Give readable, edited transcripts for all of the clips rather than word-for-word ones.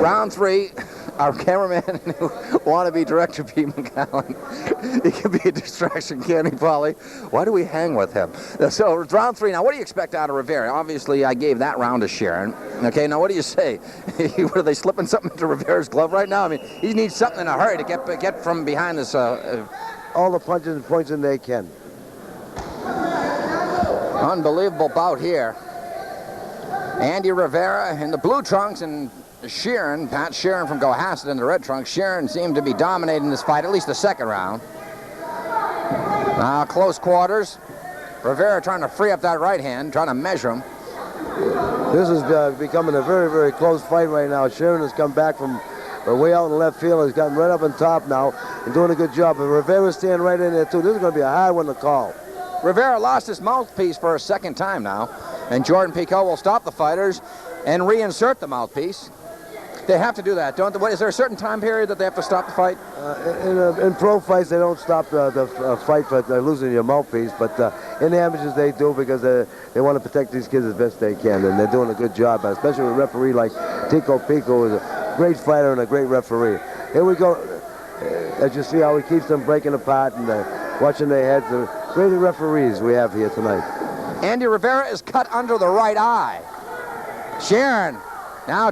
Round 3, our cameraman who wannabe director Pete McGowan. He can be a distraction, can't he, Polly? Why do we hang with him? So round 3. Now, what do you expect out of Rivera? Obviously, I gave that round to Shearon. Okay, now what do you say? Are they slipping something into Rivera's glove right now? I mean, he needs something in a hurry to get from behind this. All the punches and points in they can. Unbelievable bout here. Andy Rivera in the blue trunks and Shearon, Pat Shearon from Cohasset in the red trunks. Shearon seemed to be dominating this fight, at least the second round. Now close quarters. Rivera trying to free up that right hand, trying to measure him. This is becoming a very, very close fight right now. Shearon has come back from way out in left field. He's gotten right up on top now and doing a good job. But Rivera's staying right in there too. This is going to be a hard one to call. Rivera lost his mouthpiece for a second time now, and Jordan Pico will stop the fighters and reinsert the mouthpiece. They have to do that, don't they? What, is there a certain time period that they have to stop the fight? In pro fights, they don't stop the fight for losing your mouthpiece, but in the amateurs they do because they want to protect these kids as best they can, and they're doing a good job, especially with a referee like Tico Pico, who's a great fighter and a great referee. Here we go. As you see how he keeps them breaking apart and watching their heads. Great referees we have here tonight. Andy Rivera is cut under the right eye. Shearon now,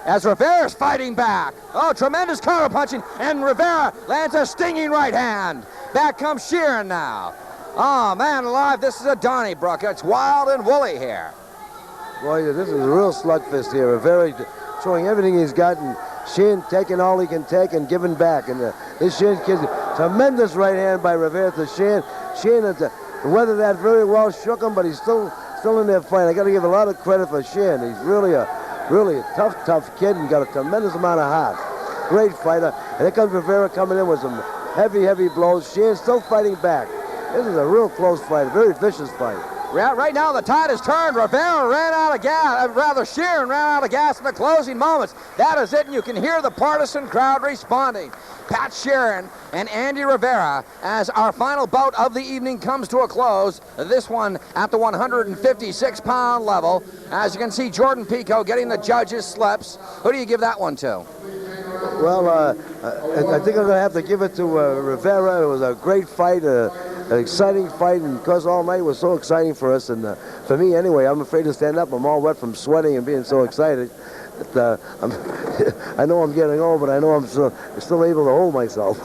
as Rivera's fighting back. Oh, tremendous counter punching, and Rivera lands a stinging right hand. Back comes Shearon now. Oh, man alive, this is a Donnybrook. It's wild and woolly here. Boy, this is a real slugfest here. Rivera showing everything he's got, and Shearon taking all he can take and giving back. And this Shearon kid, tremendous right hand by Rivera to Shearon. Shearon weathered that very well, shook him, but he's still in there fighting. I got to give a lot of credit for Shearon. He's really a tough kid and got a tremendous amount of heart. Great fighter. And here comes Rivera coming in with some heavy blows. Shearon's still fighting back. This is a real close fight, a very vicious fight. Right now the tide has turned. Rivera ran out of gas, Shearon ran out of gas in the closing moments. That is it, and you can hear the partisan crowd responding. Pat Shearon and Andy Rivera as our final bout of the evening comes to a close. This one at the 156-pound level. As you can see, Jordan Pico getting the judges' slips. Who do you give that one to? Well, I think I'm going to have to give it to Rivera. It was a great fight, an exciting fight, and because all night was so exciting for us, and for me anyway, I'm afraid to stand up. I'm all wet from sweating and being so excited. I know I'm getting old, but I know I'm still able to hold myself.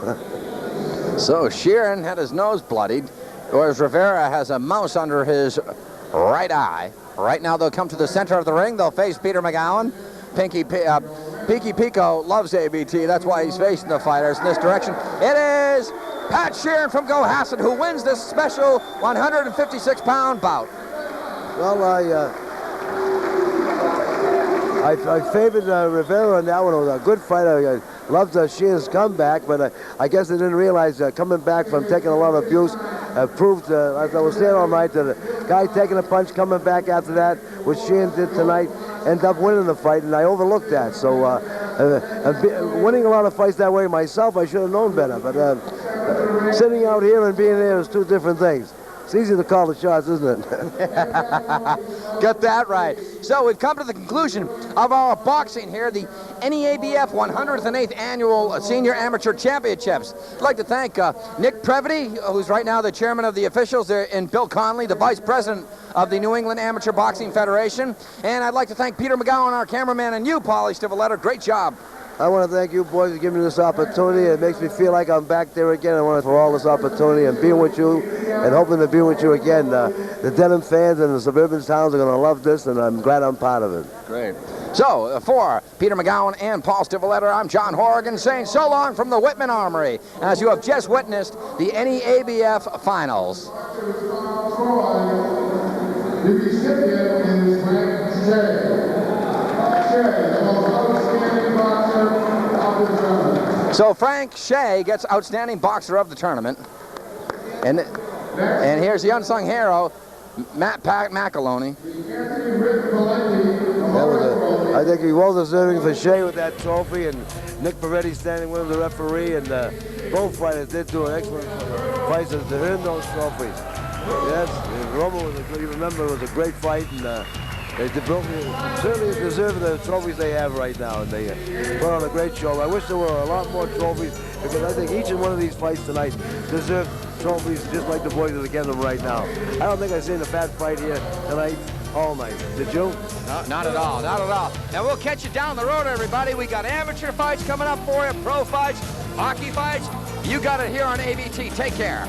So Shearon had his nose bloodied, whereas Rivera has a mouse under his right eye. Right now they'll come to the center of the ring. They'll face Peter McGowan. Pinky Pico loves ABT. That's why he's facing the fighters in this direction. It is Pat Shearon from Cohasset who wins this special 156-pound bout. Well, I favored Rivera on that one. It was a good fight. I loved Shearon's comeback, but I guess I didn't realize coming back from taking a lot of abuse proved, as I was saying all night, that a guy taking a punch, coming back after that, which Shearon did tonight, ended up winning the fight, and I overlooked that. So winning a lot of fights that way myself, I should have known better. But sitting out here and being there is two different things. It's easy to call the shots, isn't it? Got that right. So we've come to the conclusion of our boxing here, the NEABF 108th Annual Senior Amateur Championships. I'd like to thank Nick Previty, who's right now the chairman of the officials there, and Bill Conley, the vice president of the New England Amateur Boxing Federation. And I'd like to thank Peter McGowan, our cameraman, and you, Paulie Stivaleta. Great job. I want to thank you boys for giving me this opportunity. It makes me feel like I'm back there again. I want to for all this opportunity and being with you and hoping to be with you again. The Denham fans and the suburban towns are going to love this, and I'm glad I'm part of it. Great. So, for Peter McGowan and Paul Stivaleta, I'm John Horrigan saying so long from the Whitman Armory as you have just witnessed the NEABF Finals. The recipient is Frank Shea. So Frank Shea gets Outstanding Boxer of the Tournament. And here's the unsung hero, Matt McAloney. I think he was deserving for Shea with that trophy, and Nick Peretti standing with him, the referee, and both fighters did do an excellent fight to earn those trophies. Yes, Roma was you remember, it was a great fight, and certainly deserve the trophies they have right now, and they put on a great show. I wish there were a lot more trophies, because I think each and one of these fights tonight deserve trophies just like the boys are getting them right now. I don't think I've seen a bad fight here tonight all night. Did you? No, not at all, not at all. Now we'll catch you down the road, everybody. We got amateur fights coming up for you, pro fights, hockey fights. You got it here on ABT. Take care.